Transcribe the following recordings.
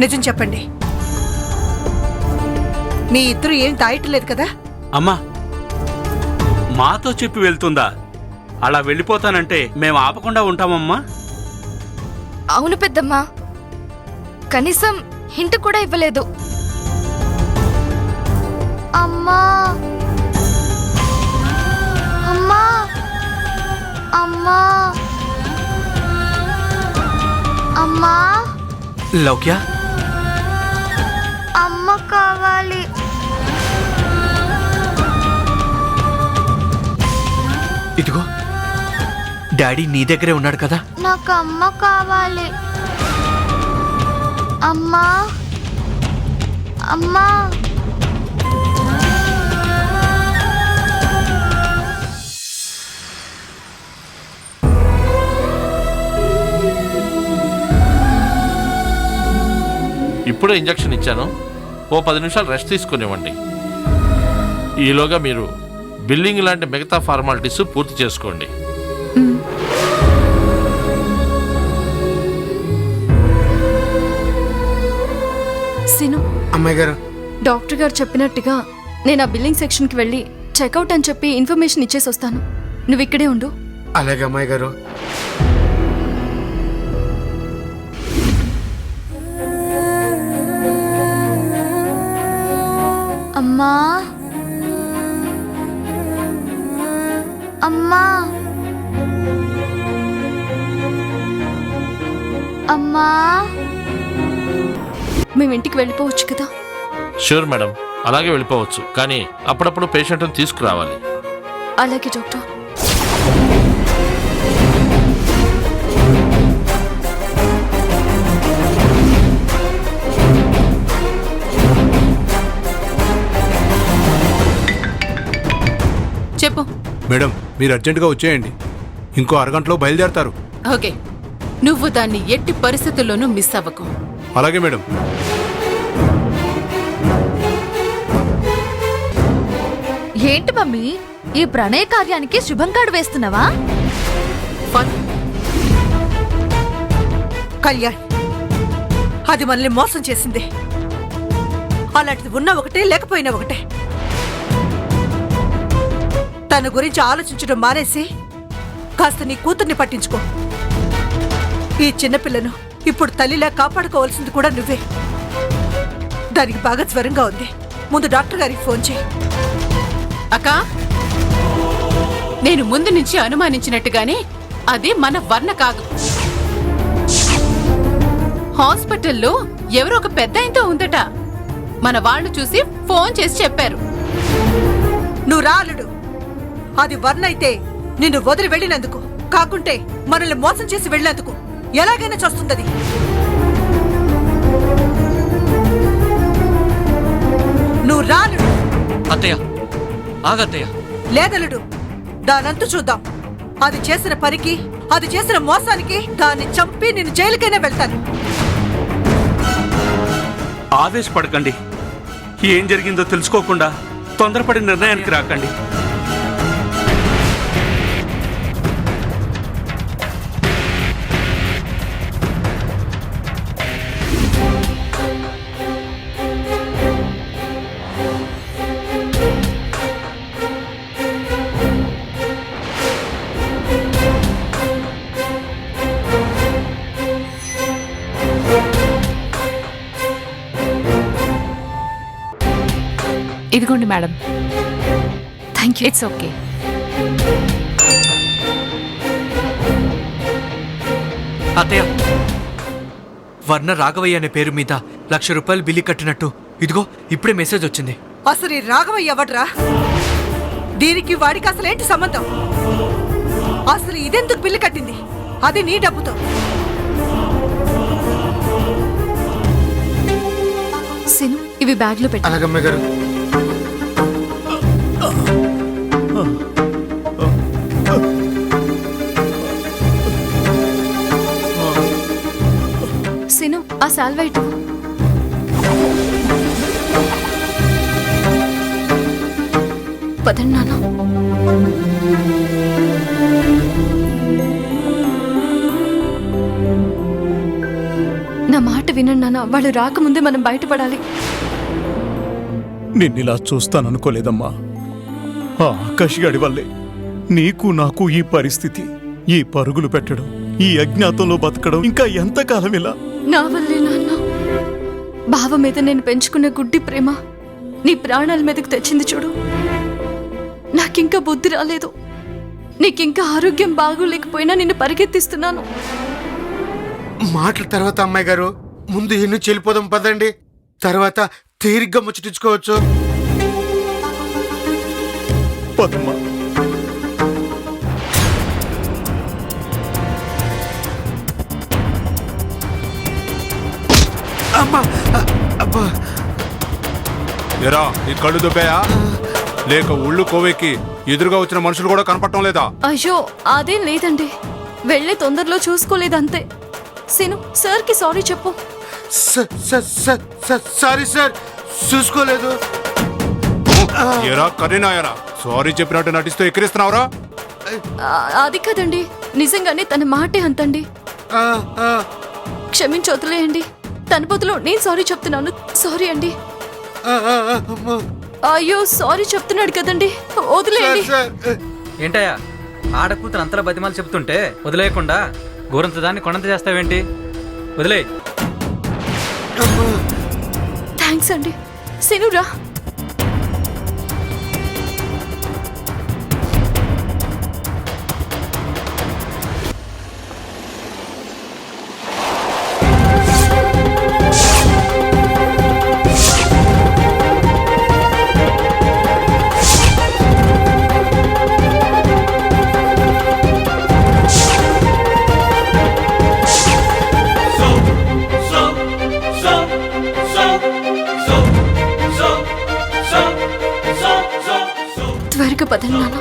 నిజం చెప్పండి, మీ ఇద్దరు ఏం తాయట్లేదు కదా? అమ్మా, మాతో చెప్పి వెళ్తుందా? అలా వెళ్ళిపోతానంటే మేము ఆపకుండా ఉంటామమ్మా. అవును పెద్దమ్మా, కనీసం హింట్ కూడా ఇవ్వలేదు. అమ్మా అమ్మా అమ్మా అమ్మా లౌక్య, అమ్మ కావాలి. ఇదిగో డాడీ నీ దగ్గరే ఉన్నాడు కదా. నాకు అమ్మ కావాలి. అమ్మా అమ్మా ఇప్పుడే ఇంజెక్షన్ ఇచ్చాను, ఓ 10 నిమిషాలు రెస్ట్ తీసుకునివ్వండి. ఈలోగా మీరు బిల్లింగ్ లాంటి మిగతా ఫార్మాలిటీస్ పూర్తి చేసుకోండి. సిను, అమ్మాయి గారు, డాక్టర్ గారు చెప్పినట్టుగా నేను ఆ బిల్లింగ్ సెక్షన్కి వెళ్ళి చెక్అవుట్ అని చెప్పి ఇన్ఫర్మేషన్ ఇచ్చేసి వస్తాను. నువ్వు ఇక్కడే ఉండు. అలాగే అమ్మాయి గారు. అమ్మా అమ్మా అమ్మా మేము ఇంటికి వెళ్ళిపోవచ్చు కదా? షూర్ మేడం, అలాగే వెళ్ళిపోవచ్చు, కానీ అప్పుడప్పుడు పేషెంట్ని తీసుకురావాలి. అలాగే డాక్టర్. చెప్పు. మేడం, మీరు అర్జెంటుగా వచ్చేయండి, ఇంకో అరగంటలో బయలుదేరతారు. ఓకే, నువ్వు దాన్ని ఎట్టి పరిస్థితుల్లోనూ మిస్ అవ్వకు. అలాగే మేడం. ఏంటి మమ్మీ, ఈ ప్రణయ కార్యానికి శుభం కార్డు వేస్తున్నావా? కళ్యాణ్, అది మనల్ని మోసం చేసింది. అలాంటిది ఉన్న ఒకటే, లేకపోయినా ఒకటే. తన గురించి ఆలోచించడం మానేసి కాస్త నీ కూతుర్ని పట్టించుకో. ఈ చిన్నపిల్లను ఇప్పుడు తల్లిలా కాపాడుకోవాల్సింది కూడా నువ్వే. దానికి బాగా జ్వరంగా ఉంది, ముందు డాక్టర్ గారికి ఫోన్ చేయి. అక్క, నేను ముందు నుంచి అనుమానించినట్టుగానే అది మన వర్ణ కాదు. హాస్పిటల్లో ఎవరో ఒక పెద్ద ఆయనతో ఉందట. మన వాళ్ళు చూసి ఫోన్ చేసి చెప్పారు. నువ్వు రాలుడు. అది వర్ణ అయితే నిన్ను వదిలి వెళ్ళినందుకు, కాకుంటే మనల్ని మోసం చేసి వెళ్ళినందుకు ఎలాగైనా చస్తుందది. నువ్వు రాలుడు. అత్తయ్య, ఆగత్తయ్య. లేదలుడు, దానంతు చూద్దాం. అది చేసిన పనికి, అది చేసిన మోసానికి దాన్ని చంపి నిన్ను జైలుకైనా వెళ్తాను. ఆవేశపడకండి. ఏం జరిగిందో తెలుసుకోకుండా తొందరపడి నిర్ణయానికి రాకండి. ఇదిగోండి madam. Thank you. It's okay. అత్తయ్య, వర్ణ రాఘవయ్య అనే పేరు మీద ₹1,00,000 బిల్లు కట్టినట్టు ఇదిగో ఇప్పుడే మెసేజ్ వచ్చింది. అసలు ఈ రాఘవయ్య ఎవడ్రా? దీనికి వాడికి అసలేంటి సంబంధం? అసలు ఇదెందుకు బిల్లు కట్టింది? అది నీ డబ్బుతో. సిను, ఇవి బ్యాగ్లో పెట్టు. అలాగే అమ్మాయి గారు. సిను, ఆ సాల్వా ఇటు. పదండి నాన్న. నా మాట వినండి నాన్న, వాళ్ళు రాకముందే మనం బయటపడాలి. నిన్నిలా చూస్తాననుకోలేదమ్మా. ఆ ఆకాష్ గడి వల్లే నీకు నాకు ఈ పరిస్థితి, ఈ పరుగులు పెట్టడం, ఈ అజ్ఞాతంలో బతకడం ఇంకా ఎంతకాలం ఇలా? నా వల్లే నాన్న. బావ మీద నేను పెంచుకున్న గుడ్డి ప్రేమ నీ ప్రాణాల మీదకు తెచ్చింది చూడు. నాకింకా బుద్ధి రాలేదు. నీకింకా ఆరోగ్యం బాగోలేకపోయినా నిన్ను పరిగెత్తిస్తున్నాను. మాటల తర్వాత అమ్మాయి గారు, ముందు ఇల్లు చెల్లిపోదాం పదండి, తర్వాత తీరిగ్గా ముచ్చటించుకోవచ్చు. పదమ్మా. అమ్మా, అబ్బా, ఎరా నీ కళ్ళు దుబ్బాయా? లేక ఒళ్ళు కోవెక్కి ఎదురుగా వచ్చిన మనుషులు కూడా కనపడటం లేదా? అయ్యో అదేం లేదండి, వెళ్లే తొందరలో చూసుకోలేదంతే. సీను సార్కి సారీ చెప్పు. సారీ సార్, చూసుకోలేదు. ఎరా కరీనాయరా, సారీ చెప్పినట్టు నటిస్తూ ఎక్కిరిస్తున్నావురా? అది కదండి, నిజంగానే తన మాటే అంతండి. క్షమించి వదిలేయండి. తన బదులు నేను సారీ చెప్తున్నాను. సారీ అండి. అయ్యో సారీ చెప్తున్నాడు కదండి, వదిలేయండి. ఏంటయ్యా ఆడకూతురు అంతలా బతిమాలు చెప్తుంటే వదిలేయకుండా గోరంత దాన్ని కొనంత చేస్తావేంటి? వదిలే. థ్యాంక్స్ అండి. సినురా, త్వరగా పదండి నాన్న.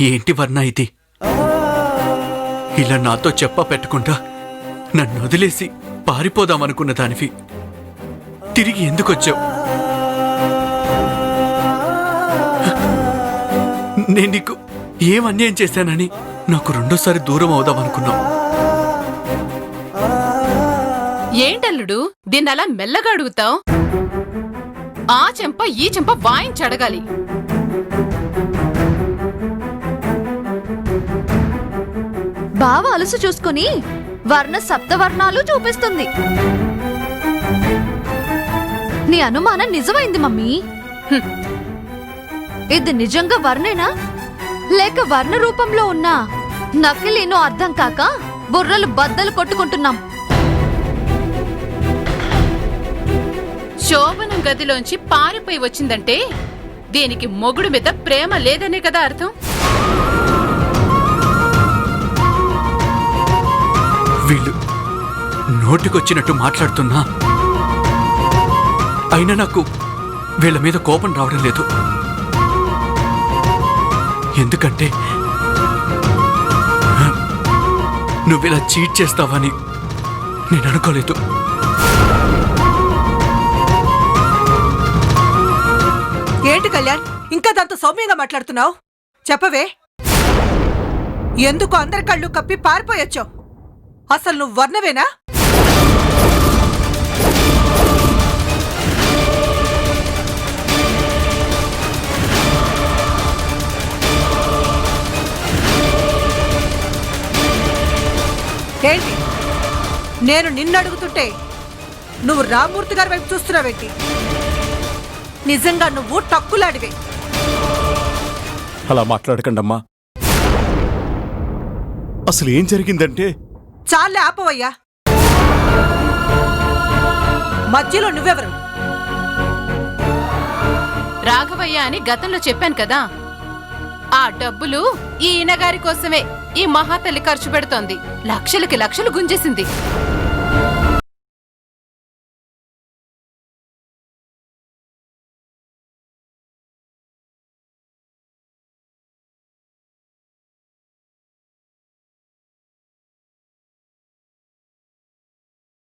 ఏంటి వర్ణ ఇది? ఇలా నాతో చెప్ప పెట్టకుండా నన్ను వదిలేసి పారిపోదామనుకున్న దానివి తిరిగి ఎందుకొచ్చావు? నేను నీకు ఏం అన్యాయం చేశానని నాకు రెండోసారి దూరం అవుదామనుకున్నావు. ఏంటల్లుడు దీన్ని అలా మెల్లగా అడుగుతావు? ఆ చెంప ఈ చెంప వాయించడగాలి. బావ అలసు చూసుకుని వర్ణ సప్తవర్ణాలు చూపిస్తుంది. నీ అనుమానం నిజమైంది మమ్మీ. ఇది నిజంగా వర్ణేనా లేక వర్ణ రూపంలో ఉన్న నకిలీనో అర్థం కాక బుర్రలు బద్దలు కొట్టుకుంటున్నాం. శోభనం గదిలోంచి పారిపోయి వచ్చిందంటే దీనికి మొగుడు మీద ప్రేమ లేదనే కదా అర్థం. వీళ్ళు నోటికొచ్చినట్టు మాట్లాడుతున్నా అయినా నాకు వీళ్ళ మీద కోపం రావడం లేదు. ఎందుకంటే నువ్విలా చీట్ చేస్తావని నేను అనుకోలేదు. ఏంటి కళ్యాణ్, ఇంకా దాంతో సౌమ్యంగా మాట్లాడుతున్నావు? చెప్పవే, ఎందుకు అందరి కళ్ళు కప్పి పారిపోయొచ్చావు? అసలు నువ్వు వర్ణవేనా? ఏంటి నేను నిన్ను అడుగుతుంటే నువ్వు రామ్మూర్తి గారి వైపు చూస్తున్నావేంటి? నిజంగా నువ్వు టక్కులాడివే. అలా మాట్లాడకండమ్మా. అసలు ఏం జరిగిందంటే, చాలే ఆపవయ్యా. మధ్యలో నువ్వెవరు? రాఘవయ్య అని గతంలో చెప్పాను కదా, ఆ డబ్బులు ఈ ఈయనగారి కోసమే ఈ మహాతల్లి ఖర్చు పెడుతోంది. లక్షలకి లక్షలు గుంజేసింది.